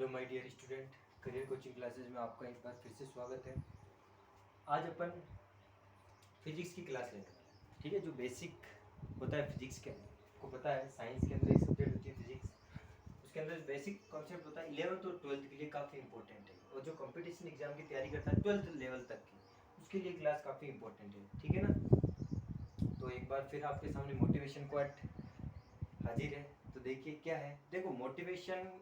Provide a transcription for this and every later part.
Hello my dear student, career coaching classes में आपका एक बार फिर से स्वागत है। आज अपन फिजिक्स की क्लास लेने वाले हैं। ठीक है, जो बेसिक होता है फिजिक्स के अंदर, आपको पता है साइंस के अंदर एक सब्जेक्ट होती है फिजिक्स, उसके अंदर बेसिक कॉन्सेप्ट होता है 11th और 12th के लिए काफ़ी इंपॉर्टेंट है। और जो कंपटीशन एग्जाम की तैयारी करता है 12th लेवल तक की, उसके लिए क्लास काफ़ी इंपॉर्टेंट है। ठीक है ना। तो एक बार फिर आपके सामने मोटिवेशन क्वाट हाजिर है। तो देखिए क्या है। देखो, मोटिवेशन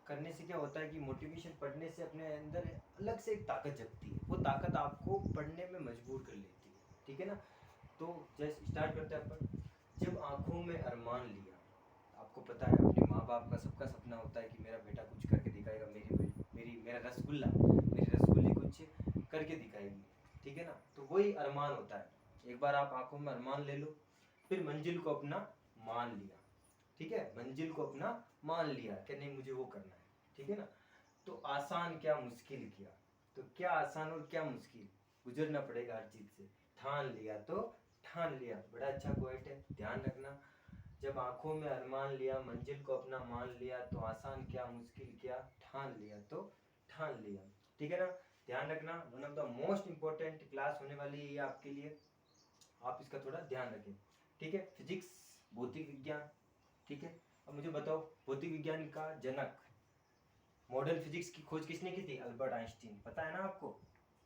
करने से क्या होता है कि मोटिवेशन पढ़ने से अपने अंदर अलग से एक ताकत जगती है। वो ताकत आपको पढ़ने में मजबूर कर लेती है। ठीक है ना। तो जैसे स्टार्ट करते हैं अपन। जब आंखों में अरमान लिया, आपको पता है अपने माँ बाप का सबका सपना होता है कि मेरा बेटा कुछ करके दिखाएगा, मेरा रसगुल्ली कुछ करके दिखाएगी। ठीक है ना। तो वही अरमान होता है। एक बार आप आंखों में अरमान ले लो, फिर मंजिल को अपना मान लिया। ठीक है, मंजिल को अपना मान लिया कि नहीं मुझे वो करना है। ठीक है ना। तो आसान क्या मुश्किल किया, तो क्या आसान और क्या मुश्किल, गुजरना पड़ेगा हर चीज से। ठान लिया तो ठान लिया, बड़ा अच्छा क्वेट है, ध्यान रखना। जब आंखों में अरमान लिया, मंजिल को अपना मान लिया, तो आसान क्या मुश्किल किया, ठान लिया तो ठान लिया। ठीक है ना। ध्यान रखना, one of the most important class होने वाली है ये आपके लिए, आप इसका थोड़ा ध्यान रखें। ठीक है, फिजिक्स, भौतिक विज्ञान। ठीक है। अब मुझे बताओ, भौतिक विज्ञान का जनक, मॉडर्न फिजिक्स की खोज किसने की थी? Albert Einstein. पता है ना आपको,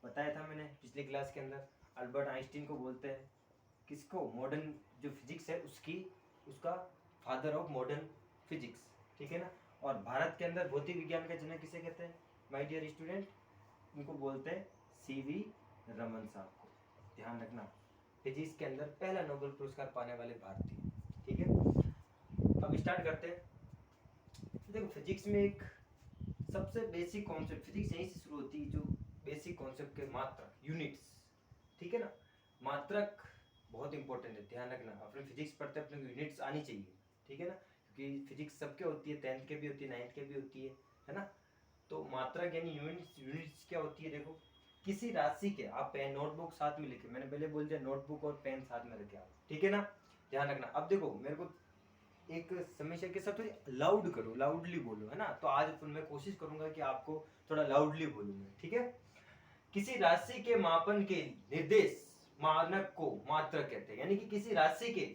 बताया था मैंने पिछले क्लास के अंदर। अल्बर्ट आइंस्टीन को बोलते हैं किसको? मॉडर्न जो फिजिक्स है उसकी, उसका फादर ऑफ मॉडर्न फिजिक्स। ठीक है ना। और भारत के अंदर भौतिक विज्ञान का जनक किसे कहते हैं माय डियर स्टूडेंट? उनको बोलते हैं सीवी रमन साहब को। ध्यान रखना, फिजिक्स के अंदर पहला नोबेल पुरस्कार पाने वाले भारतीय। ठीक है। अब स्टार्ट करते हैं। देखो, फिजिक्स में एक सबसे बेसिक कॉन्सेप्ट, फिजिक्स यहीं से शुरू होती है, जो बेसिक कॉन्सेप्ट के मात्रक, यूनिट्स। ठीक है ना। मात्रक बहुत इंपॉर्टेंट है, ध्यान रखना। अपने फिजिक्स पढ़ते अपने को यूनिट्स आनी चाहिए। ठीक है ना, क्योंकि फिजिक्स सबके होती है, 10th के भी होती है, 9th के भी होती है ना। तो मात्रक यानी यूनिट्स, यूनिट्स क्या होती है? देखो, किसी राशि के, आप पेन नोटबुक साथ में लिखे, मैंने पहले बोल दिया नोटबुक और पेन साथ में रखे आप। ठीक है ना, ध्यान रखना। अब देखो, मेरे को एक समस्या के साथ थोड़ी लाउड करो, लाउडली बोलो, है ना। तो आज मैं कोशिश करूंगा कि आपको थोड़ा लाउडली बोलूं मैं। ठीक है। किसी राशि के मापन के निर्देश मानक को मात्रक कहते हैं। यानी कि किसी राशि के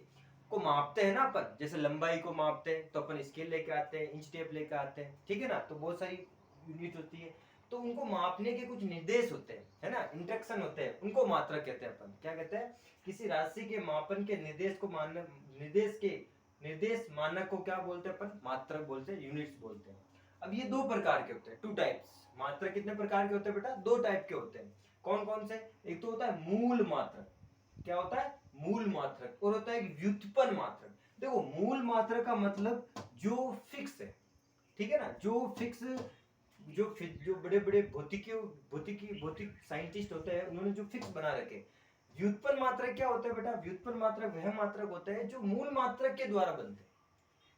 को मापते हैं ना अपन, जैसे लंबाई को मापते हैं तो अपन स्केल लेके आते हैं, इंच टेप लेके आते हैं। ठीक है ना। तो बहुत सारी यूनिट होती है, तो उनको मापने के कुछ निर्देश होते हैं, है ना, इंस्ट्रक्शन होते हैं, उनको मात्रक कहते हैं। अपन क्या कहते हैं? किसी राशि के मापन के निर्देश को निर्देश मानक को क्या बोलते हैं अपन? मात्रक बोलते हैं, यूनिट्स बोलते हैं। अब ये दो प्रकार के होते हैं, टू टाइप्स। मात्रक कितने प्रकार के होते हैं बेटा? दो टाइप के होते हैं। कौन कौन से? एक तो होता है मूल मात्रक। क्या होता है? मूल मात्रक। और होता है एक व्युत्पन्न मात्रक। देखो, मूल मात्रक का मतलब जो फिक्स है। ठीक है ना, जो फिक्स, जो बड़े बड़े भौतिक साइंटिस्ट होते हैं, उन्होंने जो फिक्स बना रखे। व्युत्पन्न मात्रक क्या होता है बेटा? व्युत्पन्न मात्रक वह मात्रक होते हैं जो मूल मात्रक के द्वारा बनते हैं।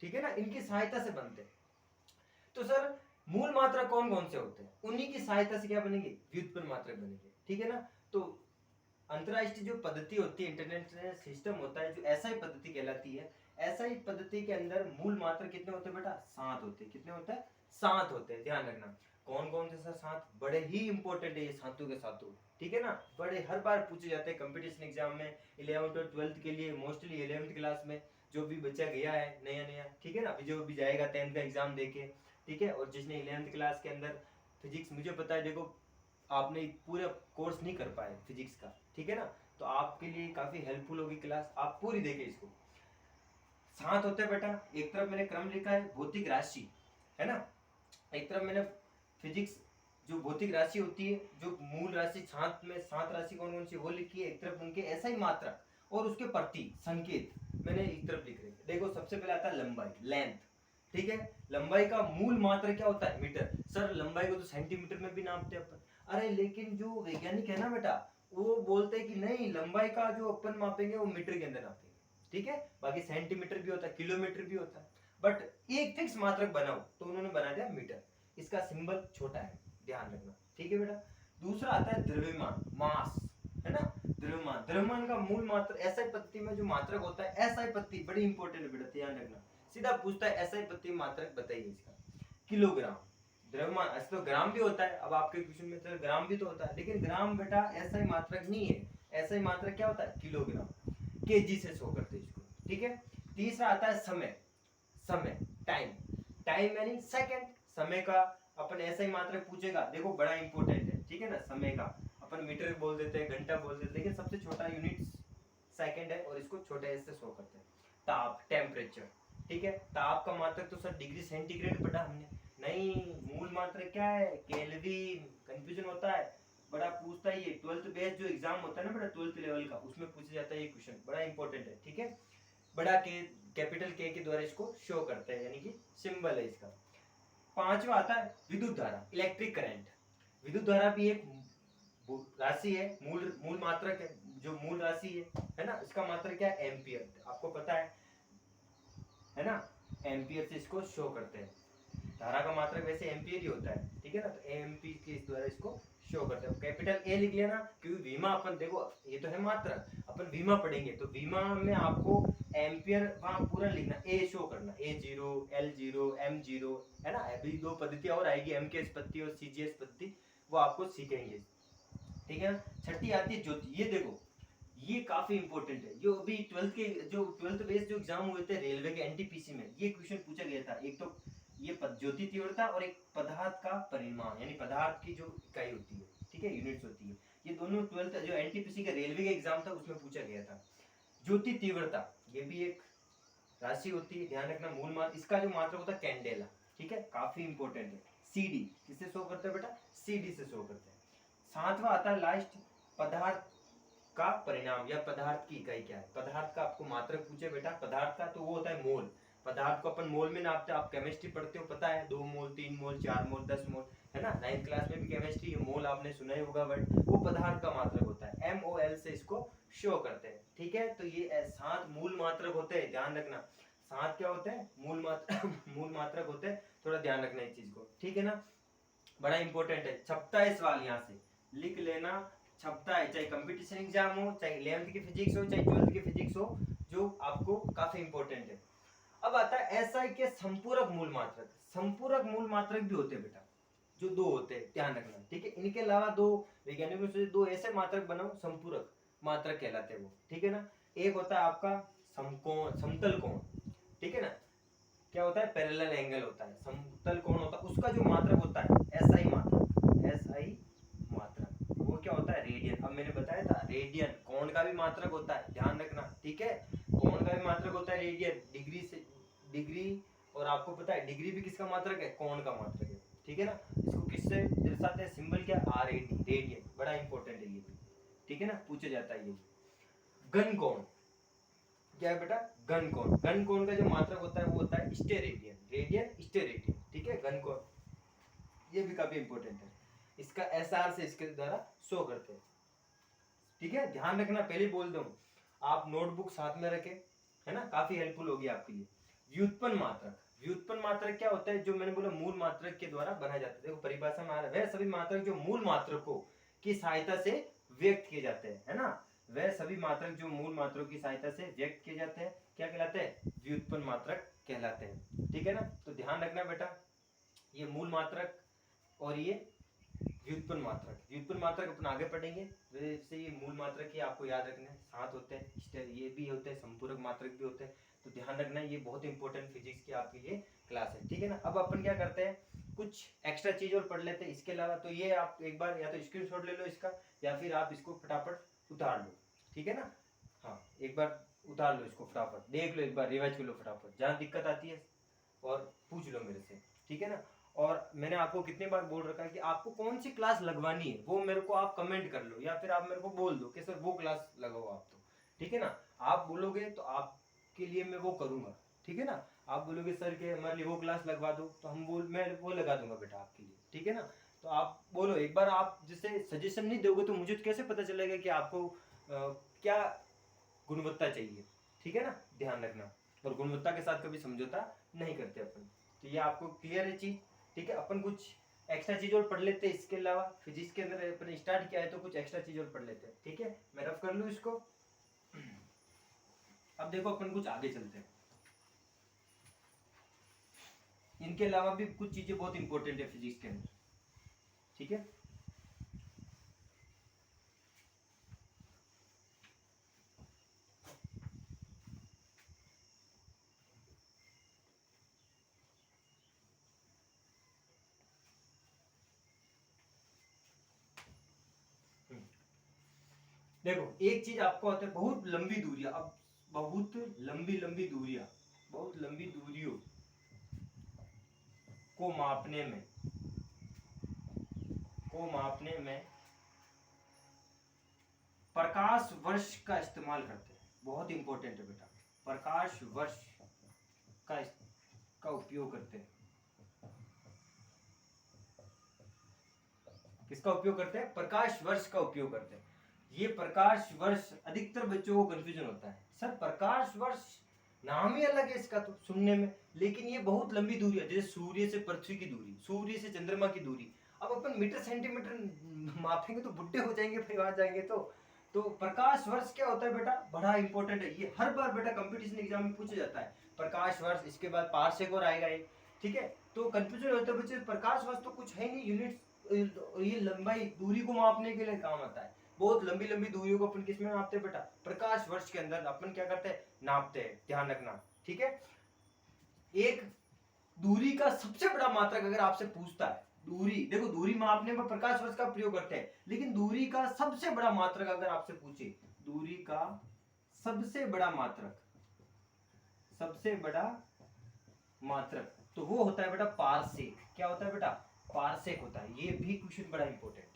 ठीक है ना, इनकी सहायता से बनते हैं। तो सर, मूल मात्रक कौन कौन से होते हैं? उन्हीं की सहायता से क्या बनेंगे? व्युत्पन्न मात्रक बनेंगे। ठीक है ना। तो अंतरराष्ट्रीय जो पद्धति होती है, इंटरनेशनल सिस्टम होता है, जो एसआई पद्धति कहलाती है। एसआई पद्धति के अंदर मूल मात्र कितने होते हैं बेटा? 7 होते हैं। कितने होते हैं? 7 होते हैं। ध्यान रखना। कौन कौन से सर? 7। बड़े ही इंपॉर्टेंट है ये सातों के सातों। ठीक है ना, बड़े हर बार पूछे जाते हैं कंपटीशन एग्जाम में, 11th और 12th के लिए, मोस्टली 11th क्लास में जो भी बच्चा गया है नया नया। ठीक है ना, अभी जो भी जाएगा 10th का एग्जाम देके। ठीक है, और जिसने 11th क्लास के अंदर फिजिक्स, मुझे पता है, देखो आपने पूरा कोर्स नहीं कर पाए फिजिक्स का। ठीक है ना, तो आपके लिए काफी हेल्पफुल होगी क्लास, आप पूरी देखें इसको। 7 होते हैं बेटा। एक तरफ मैंने क्रम लिखा है भौतिक राशि, है ना। एक तरफ मैंने फिजिक्स, जो भौतिक राशि होती है, जो मूल राशि 7 में 7 राशि कौन कौन सी वो लिखी है। एक तरफ उनके ऐसा ही मात्रा और उसके प्रति संकेत मैंने एक तरफ लिख रहे। देखो, सबसे पहले आता है लंबाई, लेंथ। ठीक है, लंबाई का मूल मात्रा क्या होता है? मीटर। सर, लंबाई को तो सेंटीमीटर में भी नापते हैं अपन। अरे लेकिन जो वैज्ञानिक है ना बेटा, वो बोलते हैं कि नहीं, लंबाई का जो अपन मापेंगे वो मीटर के अंदर नापेंगे। ठीक है, बाकी सेंटीमीटर भी होता है, किलोमीटर भी होता है, बट एक फिक्स मात्रक बनाओ तो उन्होंने बना दिया मीटर। इसका सिंबल छोटा है, ध्यान रखना। ठीक है बेटा। दूसरा आता है द्रव्यमान, मास, है ना। द्रव्यमान, द्रव्यमान का मूल मात्र एसआई पद्धति में जो मात्रक होता है, एसआई पद्धति बड़ी इंपॉर्टेंट है बेटा, ध्यान रखना। सीधा पूछता है एसआई पद्धति मात्रक बताइए इसका। किलोग्राम, द्रव्यमान, ऐसे तो ग्राम भी होता है, अब आपके क्वेश्चन में तो ग्राम भी तो होता है, लेकिन ग्राम बेटा ऐसा ही मात्रक नहीं है, ऐसा ही मात्रक क्या होता है, किलोग्राम, केजी से शो करते हैं इसको, ठीक है। तीसरा आता है समय, समय टाइम, टाइम यानी सेकंड, समय का अपन ऐसा ही मात्रक पूछेगा, देखो बड़ा इंपॉर्टेंट है, ठीक है ना, समय का अपन मीटर बोल देते हैं, घंटा बोल देते हैं, लेकिन सबसे छोटा यूनिट सेकंड है और इसको छोटे एस से शो करते हैं। ताप, टेम्परेचर, ठीक है, ताप का मात्रक तो सर डिग्री सेंटीग्रेड पढ़ा हमने, नहीं मूल मात्रक क्या है, केल्विन, कंफ्यूजन होता है, बड़ा पूछता है ये 12th बेस जो एग्जाम होता है ना बेटा 12th लेवल का, उसमें पूछा जाता है ये क्वेश्चन, बड़ा इंपॉर्टेंट है, ठीक है। बड़ा के, कैपिटल के द्वारा इसको शो करते हैं, यानी कि सिंबल है इसका। पांचवा आता है विद्युत धारा, इलेक्ट्रिक करंट। विद्युत धारा भी एक राशि है, मूल मूल मात्रक है, जो मूल राशि है ना, इसका मात्रक क्या है, एम्पियर, आपको पता है ना, एम्पियर से इसको शो करते हैं। धारा का मात्रक वैसे एम्पियर ही होता है, ठीक है ना, तो एम्पी के द्वारा इसको शो करते हैं। कैपिटल ए लिख लेना, क्योंकि वीमा अपन देखो ये तो है मात्रक, अपन वीमा पढ़ेंगे तो वीमा में आपको एम्पियर वहां पूरा लिखना, ए शो करना, A0, L0, M0, है ना। अभी दो पद्धतियां और आएगी, एम के पद्धति और CGS पद्धति, वो आपको सीखेंगे, ठीक है ना। छठी आती है ज्योति, ये देखो ये काफी इंपॉर्टेंट है, जो अभी 12th के जो 12th बेस जो एग्जाम हुए थे रेलवे के NTPC में, ये क्वेश्चन पूछा गया था। एक तो ये ज्योति तीव्रता और एक पदार्थ का परिमाण, यानी पदार्थ की जो इकाई होती है, ठीक है, यूनिट्स होती है, ये दोनों 12th जो NTPC का रेलवे का एग्जाम था उसमें पूछा गया था। ज्योति तीव्रता ये भी एक राशि होती है, ध्यान रखना। मूल मात्र, इसका जो मात्रक होता है कैंडेला, ठीक है, काफी इंपॉर्टेंट है। CD किससे शो करते हैं बेटा, CD से शो करते हैं। सातवां आता है लास्ट, पदार्थ का परिणाम या पदार्थ की इकाई क्या है। पदार्थ का आपको मात्रक पूछे बेटा, पदार्थ का तो वो होता है मोल, पदार्थ को अपन मोल में नापते हैं, आप केमिस्ट्री पढ़ते हो पता है, 2 मोल 3 मोल 4 मोल 10 मोल, है ना, 9th क्लास में भी केमिस्ट्री मोल आपने सुना ही होगा वर्ड, वो पदार्थ का मात्रक होता है, MOL से इसको शो करते हैं, ठीक है। तो ये 7 मूल मात्रक होते हैं, ध्यान रखना, 7 क्या होते हैं, मूल मात्रक मूल मात्रक होते हैं, थोड़ा ध्यान रखना इस चीज को, ठीक है ना, बड़ा इंपॉर्टेंट है। छपता है सवाल, यहाँ से लिख लेना, छपता है, चाहे कंपटीशन एग्जाम हो, चाहे 11th की फिजिक्स हो, चाहे 12th की फिजिक्स हो, जो आपको काफी इंपॉर्टेंट है। अब आता है SI के संपूरक मूल मात्रक, संपूरक मूल मात्रक भी होते हैं बेटा, जो दो होते हैं, ध्यान रखना, ठीक है। इनके अलावा दो वैज्ञानिकों से दो ऐसे मात्रक बनाओ, संपूरक मात्रक कहलाते हैं वो, ठीक है ना। एक होता है आपका समकोण, समतल कोण, ठीक है ना, क्या होता है, पैरेलल एंगल होता है, समतल कोण होता है, उसका जो मात्रक होता है SI मात्रक, SI मात्रक वो क्या होता है, रेडियन। अब मैंने बताया था रेडियन कोण का भी मात्रक होता है, ध्यान रखना, ठीक है, कोण का भी मात्रक होता है रेडियन, डिग्री से डिग्री, और आपको पता है डिग्री भी किसका मात्रक है, कोण का मात्रक है, ठीक है ना। इसको किससे दर्शाते हैं, सिंबल क्या, RAD, रेडियन, बड़ा इंपॉर्टेंट है ये भी, ठीक है ना, पूछा जाता है ये। घन कोण क्या है बेटा, घन कोण, घन कोण का जो मात्रक होता है वो होता है स्टेरेडियन, रेडियन स्टेरेडियन, ठीक है, घन कोण, ये भी काफी इंपॉर्टेंट है, इसका SR से इसके द्वारा शो करते हैं, ठीक है। ध्यान रखना, पहले बोल दूं, आप नोटबुक साथ में रखें, है ना, काफी हेल्पफुल होगी आपके लिए। व्युत्पन्न मात्रक, व्युत्पन्न मात्रक क्या होता है, जो मैंने बोला मूल मात्रक के द्वारा बनाया जाता है, देखो परिभाषा में आ रहा है, वह सभी मात्रक जो मूल मात्रकों की सहायता से व्यक्त किए जाते हैं, है ना, वह सभी मात्रक जो मूल मात्रकों की सहायता से व्यक्त किए जाते हैं, क्या कहलाते हैं, व्युत्पन्न मात्रक कहलाते हैं, ठीक है ना। तो ध्यान रखना बेटा, ये मूल मात्रक और ये व्युत्पन्न मात्रक, व्युत्पन्न मात्रक अपन आगे पढ़ेंगे, वैसे ये मूल मात्रक ही आपको याद रखना है, 7 होते हैं, ये भी होते हैं, संपूरक मात्रक भी होते हैं, तो ध्यान रखना, ये बहुत इंपॉर्टेंट फिजिक्स की आपके लिए क्लास है, ठीक है ना। अब अपन क्या करते हैं, कुछ एक्स्ट्रा चीज और पढ़ लेते हैं इसके अलावा, तो ये आप एक बार या तो स्क्रीनशॉट ले लो इसका, या फिर आप इसको फटाफट उतार लो, ठीक है ना, हाँ एक बार उतार लो इसको, फटाफट देख लो, एक बार रिवाइज कर लो फटाफट, जहाँ दिक्कत आती है और पूछ लो मेरे से, ठीक है ना। और मैंने आपको कितनी बार बोल रखा है कि आपको कौन सी क्लास लगवानी है, वो मेरे को आप कमेंट कर लो, या फिर आप मेरे को बोल दो कि सर वो क्लास लगाओ आप, तो ठीक है ना, आप बोलोगे तो आपके लिए मैं वो करूंगा, ठीक है ना। आप बोलोगे सर के हमारे लिए वो क्लास लगवा दो, तो मैं वो लगा दूंगा बेटा आपके लिए, ठीक है ना। तो आप बोलो एक बार, आप जैसे सजेशन नहीं दोगे तो मुझे कैसे पता चलेगा कि आपको क्या गुणवत्ता चाहिए, ठीक है ना, ध्यान रखना। और गुणवत्ता के साथ कभी समझौता नहीं करते अपन, तो ये आपको क्लियर है चीज, ठीक है। अपन कुछ एक्स्ट्रा चीज और पढ़ लेते हैं इसके अलावा, फिजिक्स के अंदर अपन स्टार्ट किया है तो कुछ एक्स्ट्रा चीज और पढ़ लेते हैं, ठीक है, मैं रफ कर लूँ इसको। अब देखो अपन कुछ आगे चलते हैं, इनके अलावा भी कुछ चीजें बहुत इंपॉर्टेंट है फिजिक्स के अंदर, ठीक है। देखो एक चीज आपको आता है, बहुत लंबी दूरियां, अब बहुत लंबी लंबी दूरियां, बहुत लंबी दूरियों को मापने में, प्रकाश वर्ष का इस्तेमाल करते हैं। बहुत इंपॉर्टेंट है बेटा, प्रकाश वर्ष का का उपयोग करते हैं। किसका उपयोग करते हैं? प्रकाश वर्ष का उपयोग करते हैं। ये प्रकाश वर्ष अधिकतर बच्चों को कंफ्यूजन होता है, सर प्रकाश वर्ष नाम ही अलग है इसका तो सुनने में, लेकिन ये बहुत लंबी दूरी है, जैसे सूर्य से पृथ्वी की दूरी, सूर्य से चंद्रमा की दूरी। अब अपन मीटर सेंटीमीटर मापेंगे तो बुढ़े हो जाएंगे भाई वहां जाएंगे तो प्रकाश वर्ष क्या होता है बेटा, बड़ा इंपॉर्टेंट है। ये हर बार बेटा कंपटीशन एग्जाम में पूछा जाता है, प्रकाश वर्ष, इसके बाद पारसेक और आएगा एक, ठीक है। तो कंफ्यूजन होता है बच्चे, प्रकाश वर्ष तो कुछ है नहीं यूनिट, ये लंबाई दूरी को मापने के लिए काम आता है। बहुत लंबी लंबी दूरियों को अपन किसमें नापते हैं बेटा? प्रकाश वर्ष के अंदर अपन क्या करते हैं? नापते हैं, ध्यान रखना, ठीक है। एक दूरी का सबसे बड़ा मात्रक अगर आपसे पूछता है, दूरी, देखो दूरी मापने में प्रकाश वर्ष का प्रयोग करते हैं, लेकिन दूरी का सबसे बड़ा मात्रक अगर आपसे पूछे, दूरी का सबसे बड़ा मात्रक, सबसे बड़ा मात्रक, तो वो होता है बेटा पारसेक। क्या होता है बेटा? पारसेक होता है। ये भी क्वेश्चन बड़ा इंपॉर्टेंट है।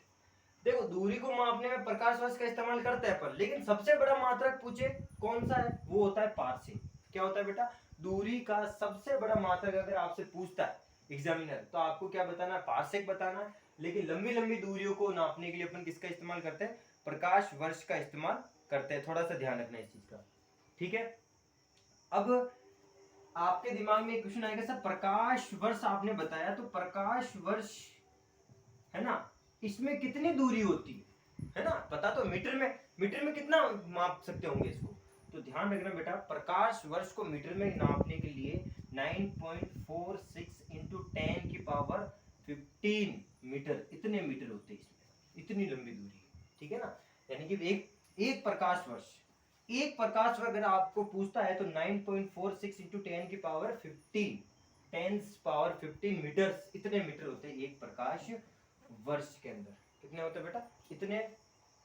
देखो दूरी को मापने में प्रकाश वर्ष का इस्तेमाल करते हैं पर, लेकिन सबसे बड़ा मात्रक पूछे कौन सा है, वो होता है पारसेक। क्या होता है बेटा? दूरी का सबसे बड़ा मात्रक अगर आपसे पूछता है एग्जामिनर, तो आपको क्या बताना है? पारसेक बताना है। लेकिन लंबी लंबी दूरियों को नापने के लिए अपन किसका इस्तेमाल करते हैं? प्रकाश वर्ष का इस्तेमाल करते हैं। थोड़ा सा ध्यान रखना इस चीज का, ठीक है। अब आपके दिमाग में एक क्वेश्चन आएगा, सर प्रकाश वर्ष आपने बताया, तो प्रकाश वर्ष है ना, इसमें कितनी दूरी होती है ना, पता तो मीटर में कितना माप सकते होंगे इसको, तो ध्यान रखना बेटा, प्रकाश वर्ष को मीटर में नापने के लिए 9.46 इंटू 10 की पावर 15 मीटर, इतने मीटर होते हैं इसमें, इतनी लंबी दूरी है, ठीक है ना। यानी कि एक प्रकाश वर्ष, एक प्रकाश वर्ष अगर आपको पूछता है तो 9.46 इंटू 10 की पावर 15, 10 पावर 15 मीटर, इतने मीटर होते हैं एक प्रकाश वर्ष के अंदर। कितने होते हैं बेटा? इतने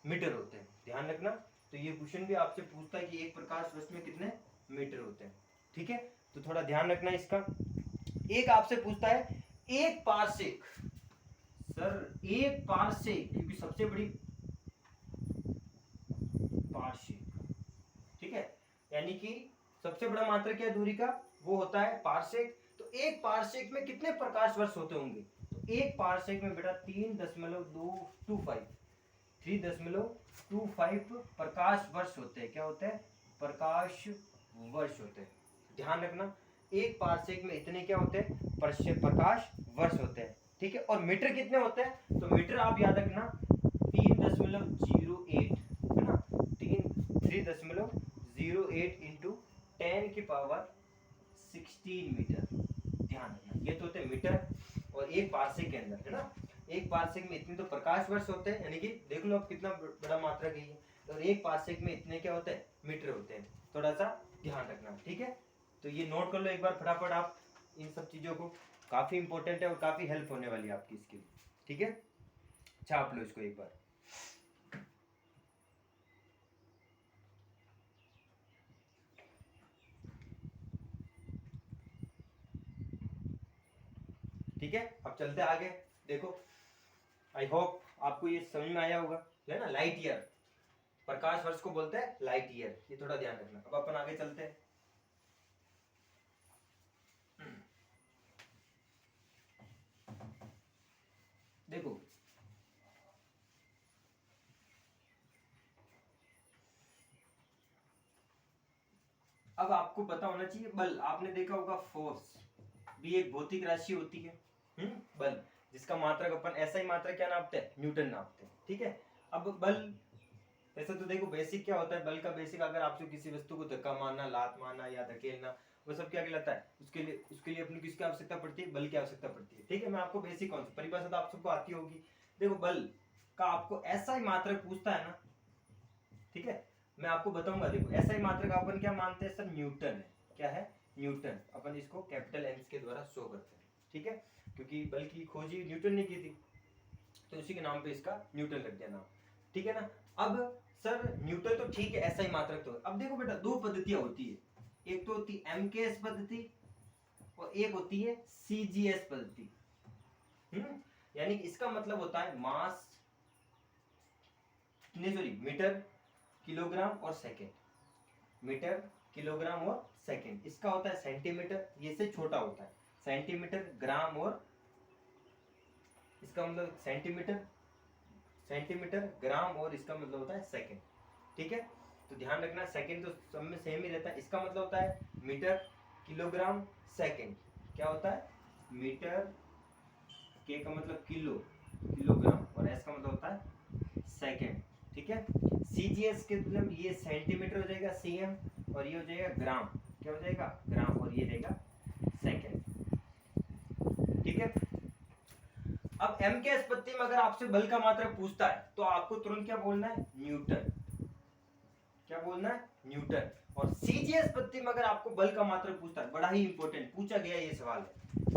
मीटर होते हैं, ध्यान रखना। तो ये क्वेश्चन भी आपसे पूछता है कि एक प्रकाश वर्ष में कितने मीटर होते हैं, ठीक है। तो थोड़ा ध्यान रखना इसका। एक आपसे पूछता है एक पारसेक, सर एक पारसेक, क्योंकि सबसे बड़ी पारसेक, ठीक है, यानी कि सबसे बड़ा मात्रक क्या है दूरी का, वो होता है पारसेक। तो एक पारसेक में कितने प्रकाश वर्ष होते होंगे, तो एक पारसेक में बेटा 3.25 प्रकाश वर्ष होते हैं। क्या होते हैं? प्रकाश वर्ष होते हैं, ध्यान रखना। एक पारसेक में इतने क्या होते हैं? प्रकाश वर्ष होते हैं, ठीक है। और मीटर कितने होते हैं? तो मीटर आप याद रखना 3.08 है ना, 3.08 इंटू 10 की पावर 16 मीटर, ध्यान रखना। ये तो होते हैं मीटर, और एक पारसेक के अंदर है ना, एक पारसेक में इतने तो प्रकाश वर्ष होते हैं, यानी कि देख लो अब कितना बड़ा मात्रा की है, और एक पारसेक में इतने क्या होते हैं? मीटर होते हैं। थोड़ा सा ध्यान रखना, ठीक है। तो ये नोट कर लो एक बार फटाफट आप इन सब चीजों को, काफी इंपॉर्टेंट है और काफी हेल्प होने वाली है आपकी इसकी, ठीक है। छाप लो इसको एक बार। ठीक है, अब चलते आगे। देखो आई होप आपको ये समझ में आया होगा, है ना। लाइट ईयर, प्रकाश वर्ष को बोलते हैं लाइट ईयर, ये थोड़ा ध्यान रखना। अब अपन आगे चलते हैं। देखो अब आपको पता होना चाहिए बल, आपने देखा होगा फोर्स भी एक भौतिक राशि होती है, बल, जिसका मात्रक अपन ऐसा ही मात्रक क्या नापते हैं? न्यूटन नापते हैं, ठीक है। अब बल, वैसे तो देखो बेसिक क्या होता है बल का, बेसिक अगर आपसे किसी वस्तु को धक्का मारना, लात मारना या धकेलना, वो सब क्या कहलाता है, उसके लिए अपनी किसकी आवश्यकता पड़ती है, बल की आवश्यकता पड़ती है। ठीक है, मैं आपको बेसिक कॉन्सेप्ट परिभाषा तो आप सबको आती होगी। देखो बल का आपको ऐसा ही मात्रक पूछता है ना, ठीक है, मैं आपको बताऊंगा। देखो ऐसा ही मात्रक अपन क्या मानते हैं सर, न्यूटन है। क्या है, न्यूटन। अपन इसको कैपिटल एन के द्वारा शो करते हैं। ठीक है, क्योंकि बल की खोज ही न्यूटन ने की थी, तो उसी के नाम पे इसका न्यूटन लग गया नाम। ठीक है ना। अब सर न्यूटन तो ठीक है, ऐसा ही मात्रक तो। अब देखो बेटा, दो पद्धतियां होती है, एक तो होती है एमकेएस पद्धति और एक होती है सीजीएस पद्धति। यानी कि इसका मतलब होता है मास, नहीं सॉरी, मीटर, किलोग्राम और सेकेंड। मीटर, किलोग्राम और सेकेंड। इसका होता है सेंटीमीटर, ये से छोटा होता है सेंटीमीटर, ग्राम और इसका मतलब सेंटीमीटर, ग्राम और इसका मतलब होता है सेकेंड। ठीक है, तो ध्यान रखना सेकेंड तो सब में सेम ही रहता है। इसका मतलब होता है मीटर, किलोग्राम, सेकेंड। क्या होता है, मीटर, के का मतलब किलो, किलोग्राम, और एस का मतलब होता है सेकेंड। ठीक है, सीजीएस के मतलब ये सेंटीमीटर हो जाएगा सीएम, और ये हो जाएगा ग्राम, क्या हो जाएगा, ग्राम, और ये रहेगा सेकेंड। ठीक है, अब एम के स्पत्ति में अगर आपसे बल का मात्रक पूछता है तो आपको तुरंत क्या बोलना है, न्यूटन। क्या बोलना है, न्यूटन। और सीजीएस पद्धति में अगर आपको बल का मात्रक पूछता है, बड़ा ही इंपॉर्टेंट पूछा गया ये सवाल है,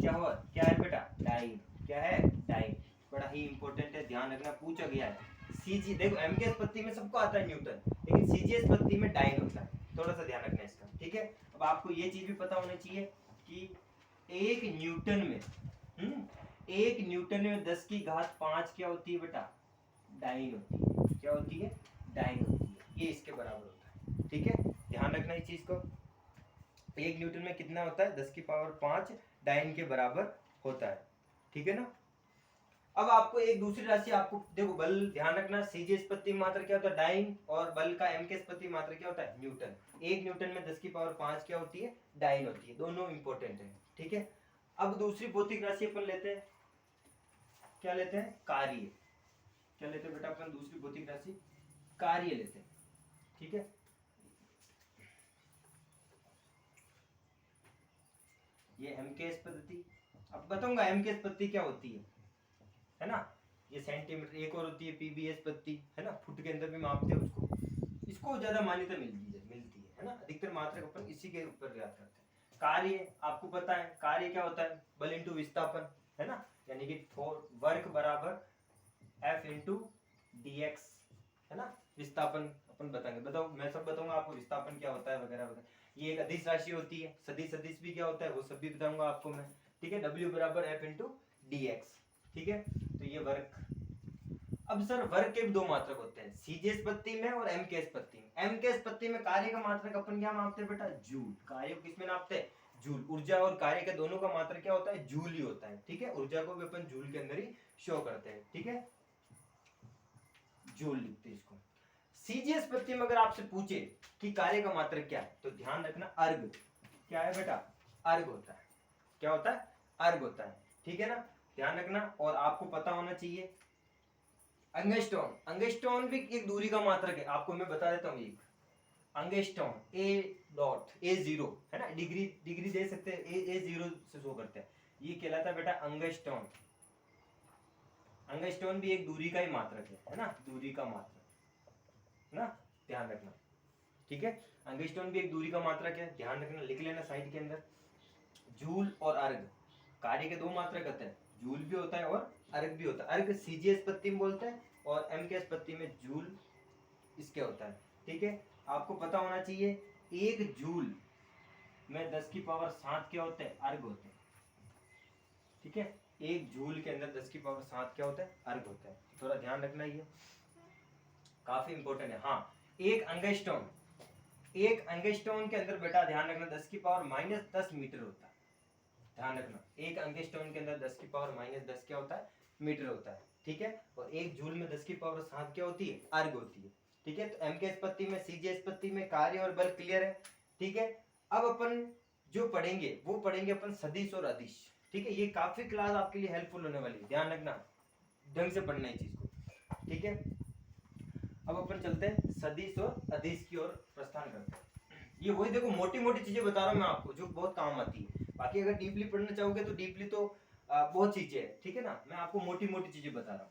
क्या हुआ, क्या है बेटा, डाइन। क्या है, डाइन। बड़ा ही इंपॉर्टेंट है, ध्यान रखना, पूछा गया है। सीजी देखो एमकेएस पद्धति में सबको आता है न्यूटन, लेकिन सीजीएस पद्धति में डाइन होता है, थोड़ा सा ध्यान रखना इसका। ठीक है, अब आपको ये चीज भी पता होनी चाहिए कि एक न्यूटन में 10 की घात 5 क्या होती है बेटा, डाइन होती है। क्या होती है, डाइन होती है। ये इसके बराबर होता है। ठीक है, ध्यान रखना इस चीज को। एक न्यूटन में कितना होता है, 10 की पावर 5 डाइन के बराबर होता है। ठीक है ना। अब आपको एक दूसरी राशि, आपको देखो बल, ध्यान रखना, सीजीएस पद्धति मात्रा क्या होता है, डाइन, और बल का एमकेएस पद्धति मात्रा क्या होता है, न्यूटन। एक न्यूटन में 10 की पावर 5 क्या होती है, डाइन होती है। दोनों इंपॉर्टेंट है। ठीक है, अब दूसरी भौतिक राशि अपन लेते हैं, क्या लेते हैं, कार्य। क्या लेते हैं बेटा अपन, दूसरी भौतिक राशि कार्य लेते हैं। ठीक है, ये एमकेएस पद्धति। अब बताऊंगा एमकेएस पद्धति क्या होती है ना। ये सेंटीमीटर, एक और होती है पीबीएस पद्धति, है ना, फुट के अंदर भी मापते हैं उसको। इसको ज्यादा मान्यता मिलती है ना, अधिकतर मात्रक अपन इसी के ऊपर याद करते हैं। कार्य आपको पता है, कार्य क्या होता है, बल इंटू विस्थापन, है ना, यानी कि वर्क बराबर एफ इंटू डीएक्स, है ना। विस्थापन अपन बताएंगे, बताओ, मैं सब बताऊंगा आपको, विस्थापन क्या होता है वगैरह वगैरह। ये एक अदिश राशि होती है, सदिश भी क्या होता है वो सब भी बताऊंगा आपको मैं। ठीक है, डब्ल्यू बराबर एफ इंटू डीएक्स। ठीक है, तो ये वर्क। अब सर वर्क के भी दो मात्रक होते हैं, सीजीएस पद्धति में और एमकेएस पद्धति में। एमकेएस पद्धति में कार्य का मात्रक अपन क्या मापते हैं बेटा, जूल। कार्य को किसमें नापते हैं, जूल। ऊर्जा और कार्य के दोनों का मात्रक क्या होता है, जूल ही होता है। ठीक है, ऊर्जा को भी अपन जूल के अंदर ही शो करते हैं। ठीक है, जूल लिखते हैं इसको। सीजीएस पद्धति में अगर आपसे पूछे कि कार्य का मात्रक क्या है, तो ध्यान रखना अर्ग। क्या है बेटा, अर्ग होता है। क्या होता है, अर्ग होता है। ठीक है ना, ध्यान रखना। और आपको पता होना चाहिए अंगस्ट्रॉन। अंगस्ट्रॉन भी एक दूरी का मात्रक है, आपको मैं बता देता हूँ। एक अंगस्ट्रॉन, A0 है ना, डिग्री दे सकते हैं, A0 से शो करते हैं। ये कहलाता है बेटा अंगस्ट्रॉन। अंगस्ट्रॉन भी एक दूरी का ही मात्रक है ना, दूरी का मात्रक ना, ध्यान रखना। ठीक है, अंगस्ट्रॉन भी एक दूरी का मात्रक है, ध्यान रखना, लिख लेना साइड के अंदर। जूल और अर्ग, कार्य के दो मात्रक होते हैं, जूल भी होता है और अर्ग भी होता है। अर्ग सीजीएस पद्धति में बोलते हैं और एमकेएस पद्धति में जूल इसके होता है। ठीक है, आपको पता होना चाहिए एक जूल में 10 की पावर 7 क्या होते हैं, अर्ग होते हैं। ठीक है, एक जूल के अंदर 10 की पावर 7 क्या होता है, अर्ग होता है। थोड़ा ध्यान रखना, ये काफी इंपॉर्टेंट है। हाँ, एक अंगस्ट्रॉन के अंदर बेटा ध्यान रखना 10 की पावर -10 मीटर होता है। ध्यान रखना, एक अंगस्ट्रॉन के अंदर 10 की पावर -10 क्या होता है, मीटर होता है। ठीक है, और एक जूल में 10 की पावर 7 क्या होती है, अर्ग होती है। ठीक है, तो एमकेएस पद्धति में, सीजीएस पद्धति में कार्य और बल क्लियर है। ठीक है, अब अपन जो पढ़ेंगे वो पढ़ेंगे अपन सदिश और अदिश। ठीक है, ये काफी क्लास आपके लिए हेल्पफुल होने वाली है, ध्यान रखना, ढंग से पढ़ना है चीज को। ठीक है, अब अपन चलते हैं सदिश और अदिश की ओर प्रस्थान करते हैं। ये वही देखो मोटी मोटी चीजें बता रहा हूँ मैं आपको जो बहुत काम आती है। बाकी अगर डीपली पढ़ना चाहोगे तो डीपली तो बहुत चीजें है, ठीक है ना। मैं आपको मोटी मोटी चीजें बता रहा हूँ।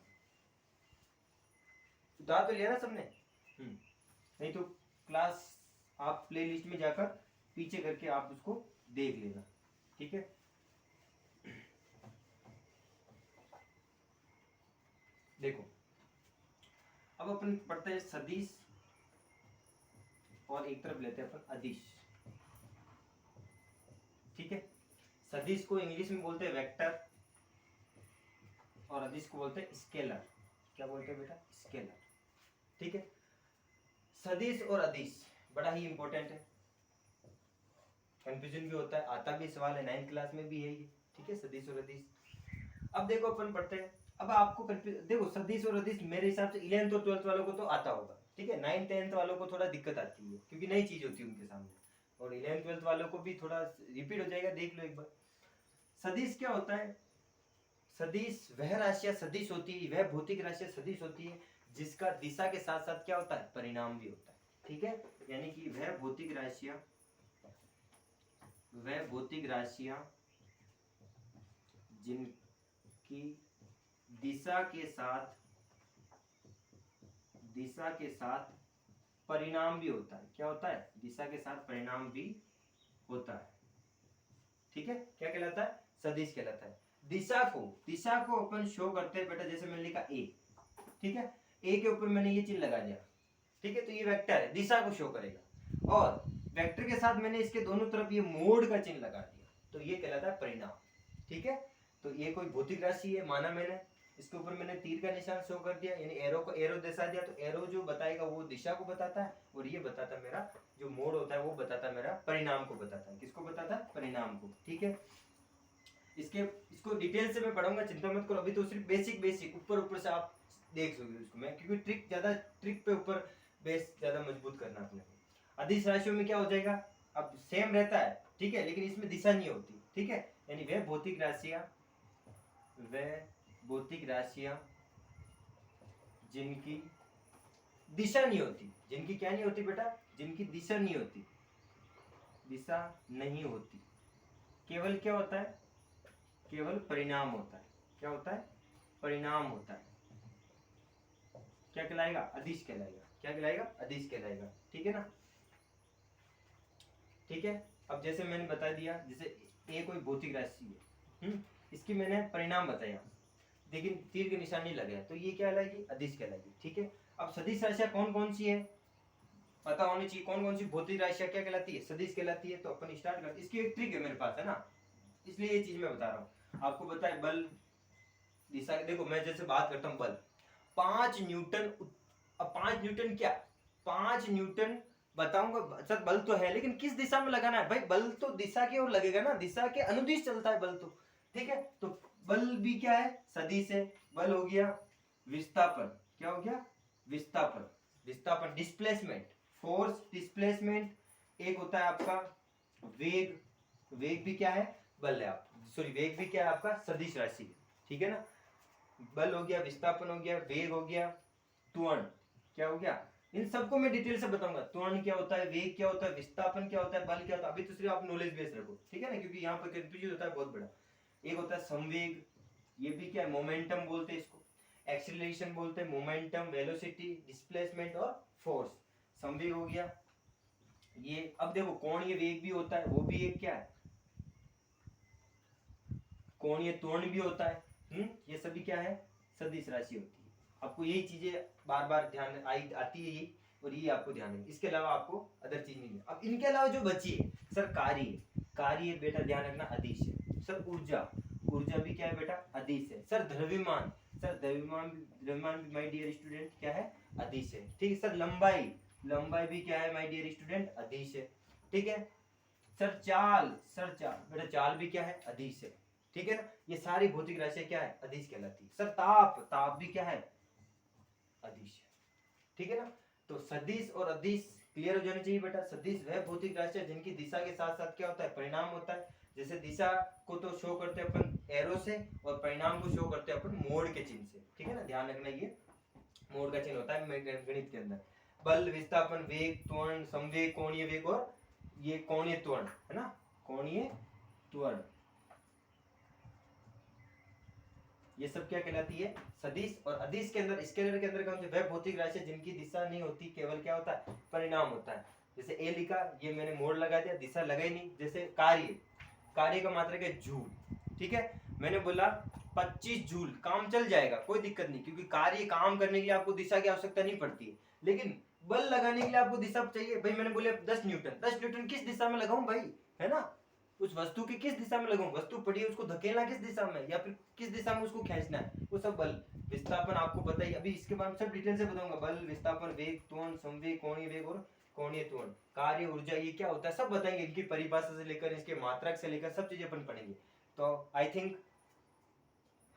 उतार तो लिया ना सबने? नहीं तो क्लास आप प्ले लिस्ट में जाकर पीछे करके आप उसको देख लेना, ठीक है। देखो अब अपन पढ़ते हैं सदिश और एक तरफ लेते हैं अपन अदिश, ठीक है। सदिश को इंग्लिश में बोलते हैं वेक्टर और अदिश को बोलते हैं स्केलर। क्या बोलते हैं बेटा? स्केलर, ठीक है। सदिश और अदिश बड़ा ही इंपॉर्टेंट है, कंफ्यूजन भी होता है, आता भी सवाल है, 9th क्लास में भी है ये, ठीक है, सदिश और अदिश। अब देखो अपन पढ़ते हैं, अब आपको देखो सदिश और अदिश मेरे हिसाब से 11th और 12th वालों को तो आता होगा, ठीक है। 9th 10th वालों को थोड़ा दिक्कत आती है क्योंकि नई चीज होती है उनके सामने, और 11th 12th वालों को भी थोड़ा रिपीट हो जाएगा, देख लो एक बार। सदिश क्या होता है? सदिश वह राशियां सदिश होती है, वह भौतिक राशियां सदिश होती है जिसका दिशा के साथ साथ क्या होता है? परिणाम भी होता है, ठीक है। यानी कि वह भौतिक राशियां जिनकी दिशा के साथ परिणाम भी होता है। क्या होता है? दिशा के साथ परिणाम भी होता है, ठीक है। क्या कहलाता है? सदिश कहलाता है। दिशा को अपन शो करते हैं बेटा, जैसे मैंने लिखा ए, ठीक है, ए के ऊपर मैंने ये चिन्ह लगा दिया, ठीक है, तो ये वेक्टर है, दिशा को शो करेगा। और वेक्टर के साथ मैंने इसके दोनों तरफ ये मोड़ का चिन्ह लगा दिया, तो ये कहलाता है परिणाम, ठीक है। तो ये कोई भौतिक राशि है माना मैंने, इसके ऊपर मैंने तीर का निशान शो कर दिया, यानी एरो दर्शा दिया, तो एरो जो बताएगा वो दिशा को बताता है, और ये बताता है मेरा जो मोड़ होता है वो बताता है मेरा परिणाम को बताता है। किसको बताता है? परिणाम को, ठीक है। इसको डिटेल से मैं पढ़ाऊंगा, चिंता मत करो, अभी तो सिर्फ बेसिक ऊपर से आप देख सकते उसको मैं, क्योंकि ट्रिक पे ऊपर बेस ज्यादा मजबूत करना अपने को। अदिश राशियों में क्या हो जाएगा? अब सेम रहता है, ठीक है, लेकिन इसमें दिशा नहीं होती, ठीक है। यानी वह भौतिक राशियां जिनकी दिशा नहीं होती, जिनकी क्या नहीं होती बेटा? जिनकी दिशा नहीं होती, दिशा नहीं होती, केवल क्या होता है? केवल परिणाम होता है। क्या होता है? परिणाम होता है। क्या कहलाएगा? अदिश कहलाएगा। क्या कहलाएगा? अदिश कहलाएगा, ठीक है ना। ठीक है, अब जैसे मैंने बता दिया, जैसे ए कोई भौतिक राशि है, इसकी मैंने परिणाम बताया, लेकिन तीर के निशान नहीं लगे, तो ये क्या कहलाएगी? अदिश कहलाएगी, ठीक है। अब सदिश राशियां कौन कौन सी है पता होनी चाहिए, कौन कौन सी भौतिक राशियां क्या कहलाती है? सदिश कहलाती है। तो अपन स्टार्ट करते, इसकी एक ट्रिक है मेरे पास, है ना, इसलिए ये चीज मैं बता रहा हूँ आपको। बताए बल दिशा, देखो मैं जैसे बात करता हूँ बल 5 न्यूटन, अब 5 न्यूटन क्या, 5 न्यूटन बताऊंगा सर, बल तो है लेकिन किस दिशा में लगाना है भाई? बल तो दिशा की ओर लगेगा ना, दिशा के अनुदिश चलता है बल तो, ठीक है। तो बल भी क्या है? सदिश है। बल हो गया विस्थापन, क्या हो गया? विस्थापन डिस्प्लेसमेंट, फोर्स डिस्प्लेसमेंट। एक होता है आपका वेग, वेग भी क्या है? बल है। आप सॉरी, वेग भी क्या है आपका? सदिश राशि है, ठीक है ना। बल हो गया, विस्थापन हो गया, वेग हो गया, त्वरण क्या हो गया? इन सबको मैं डिटेल से बताऊंगा। त्वरण क्या होता है, वेग क्या होता है, विस्थापन क्या होता है, बल क्या होता है। अभी तो सिर्फ आप नॉलेज बेस रखो, ठीक है ना, क्योंकि यहाँ पर कंफ्यूजन होता है बहुत बड़ा। एक होता है संवेग, ये भी क्या है? मोमेंटम बोलते हैं इसको, एक्सीलरेशन बोलते हैं, मोमेंटम, वेलोसिटी, डिस्प्लेसमेंट और फोर्स। संवेग हो गया ये। अब देखो कोणीय वेग भी होता है, वो भी एक क्या है? कोणीय त्वरण भी होता है। ये सभी क्या है? सदिश राशि होती है। आपको यही चीजें बार बार ध्यान आती है ये, और ये आपको ध्यान है, इसके अलावा आपको अदर चीज नहीं है। अब इनके अलावा जो बची है सर, कार्य बेटा ध्यान रखना अदिश है। सर ऊर्जा भी क्या है बेटा? अदिश है। सर द्रव्यमान भी माय डियर स्टूडेंट क्या है? अदिश है, ठीक है। सर लंबाई भी क्या है माय डियर स्टूडेंट? अदिश है, ठीक है। सर चाल बेटा, चाल भी क्या है? अदिश है, ठीक है ना। ये सारी भौतिक राशियां क्या है? अदिश कहलाती है। सर ताप भी क्या है? अदिश है, ठीक है ना। तो सदिश और अदिश क्लियर हो जानी चाहिए बेटा। सदिश वह भौतिक राशियां जिनकी दिशा के साथ साथ क्या होता है? परिणाम होता है। जैसे दिशा को तो शो करते हैं अपन एरो से, और परिणाम को शो करते हैं अपन मोड़ के चिन्ह से, ठीक है ना, ध्यान रखना, ये मोड़ का चिन्ह होता है गणित के अंदर। बल, विस्थापन, वेग, त्वरण, संवेग, कोणीय वेग और ये कोणीय त्वरण है ना, कोणीय त्वरण, ये सब क्या कहलाती है, सदिश। और अदिश के अंदर, स्केलर के अंदर कौन से, वह भौतिक राशि जिनकी दिशा नहीं होती, केवल क्या होता है, परिणाम होता है। जैसे ए लिखा, ये मैंने मोड़ लगा दिया, दिशा लगाई नहीं। जैसे कार्य, कार्य का मात्रक है जूल, ठीक है, मैंने बोला 25 जूल, काम चल जाएगा, कोई दिक्कत नहीं, क्योंकि कार्य काम करने के लिए आपको दिशा की आवश्यकता नहीं पड़ती है। लेकिन बल लगाने के लिए आपको दिशा चाहिए भाई। मैंने बोले 10 न्यूटन, 10 न्यूटन किस दिशा में लगाऊं भाई, है ना, उस वस्तु की किस दिशा में लगाऊं, वस्तु पड़ी है उसको धकेलना किस दिशा में, या फिर किस दिशा में उसको खींचना है, वो सब बल विस्थापन आपको पता ही। अभी इसके बारे में सब डिटेल से बताऊंगा, बल, विस्थापन, वेग, त्वरण, संवेग, कोणीय वेग और कोणीय त्वरण, कार्य, ऊर्जा, ये क्या होता है सब बताएंगे, इनकी परिभाषा से लेकर इसके मात्रक से लेकर सब चीजें अपन पढ़ेंगे। तो आई थिंक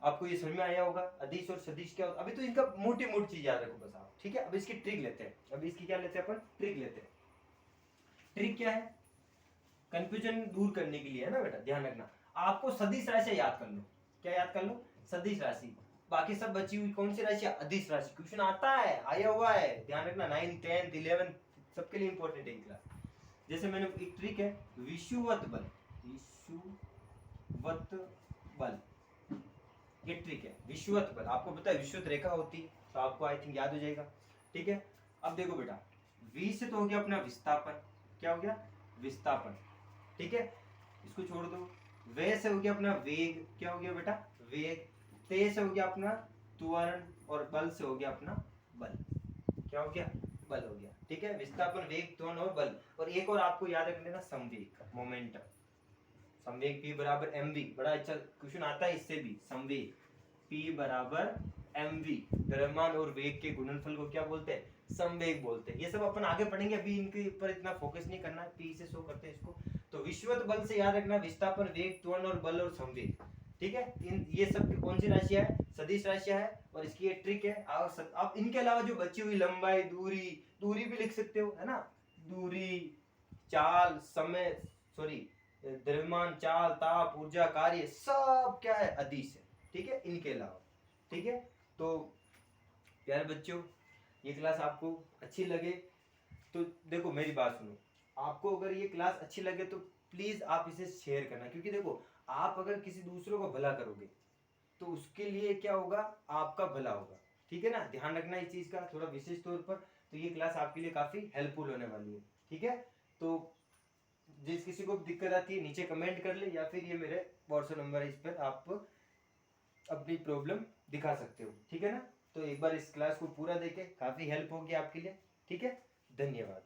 आपको ये समझ में आया होगा अदिश और सदिश क्या होता है। अभी तो इनका मोटी मोटी चीज याद रखो बस आप, ठीक है। अब इसकी ट्रिक लेते हैं, अभी इसकी क्या लेते हैं अपन, ट्रिक लेते हैं। ट्रिक क्या है, कंफ्यूजन दूर करने के लिए है ना बेटा, ध्यान रखना, आपको सदिश राशि याद कर लो। क्या याद कर लो, सदिश राशि। बाकी सब बची हुई कौन सी राशि, अदिश राशि। क्वेश्चन आता है, आया हुआ है, ध्यान रखना, 9, 10, 11 सबके लिए इंपॉर्टेंट है क्लास। जैसे मैंने एक ट्रिक है, विषुवत बल, विषुवत बल, ये ट्रिक है। विषुवत बल आपको पता है, विषुवत रेखा होती है, तो आपको आई थिंक याद हो जाएगा, ठीक है। अब देखो बेटा, v से तो हो गया अपना विस्थापन, क्या हो गया, विस्थापन, ठीक है, इसको छोड़ दो। वे से हो गया अपना वेग, क्या हो गया बेटा, वेग। ते से हो गया अपना त्वरण, और बल से हो गया अपना बल, क्या हो गया, बल हो गया, ठीक है। विस्थापन, वेग, त्वरण और बल। और एक और आपको याद रख लेना, संवेग, मोमेंटम, संवेग P बराबर mv, बड़ा अच्छा क्वेश्चन आता है इससे भी, संवेग P बराबर mv, द्रव्यमान और वेग के गुणनफल को क्या बोलते हैं, संवेग बोलते हैं। ये सब अपन आगे पढ़ेंगे, अभी इनके ऊपर इतना फोकस नहीं करना है, P से शो करते हैं इसको। तो विषुवत बल से याद रखना, विस्थापन, वेग, त्वरण और बल और संवेग, ठीक है। इन ये सब की कौन सी राशियां है, सदिश राशियां है, और इसकी ये ट्रिक है। आप इनके अलावा जो बची हुई लंबाई, दूरी, दूरी भी लिख सकते हो, है ना, दूरी, चाल, समय, सॉरी, द्रव्यमान, चाल, ताप, ऊर्जा, कार्य, सब क्या है, अदिश है, ठीक है, इनके अलावा, ठीक है। तो प्यारे बच्चों, ये क्लास आपको अच्छी लगे तो देखो मेरी बात सुनो, आपको अगर ये क्लास अच्छी लगे तो प्लीज आप इसे शेयर करना, क्योंकि देखो आप अगर किसी दूसरों को भला करोगे तो उसके लिए क्या होगा, आपका भला होगा, ठीक है ना। ध्यान रखना इस चीज का थोड़ा विशेष तौर पर, तो ये क्लास आपके लिए काफी हेल्पफुल होने वाली है, ठीक है। तो जिस किसी को दिक्कत आती है नीचे कमेंट कर ले, या फिर ये मेरे व्हाट्सएप नंबर है, इस पर आप अपनी प्रॉब्लम दिखा सकते हो, ठीक है ना। तो एक बार इस क्लास को पूरा देखें, काफी हेल्प होगी आपके लिए, ठीक है। धन्यवाद।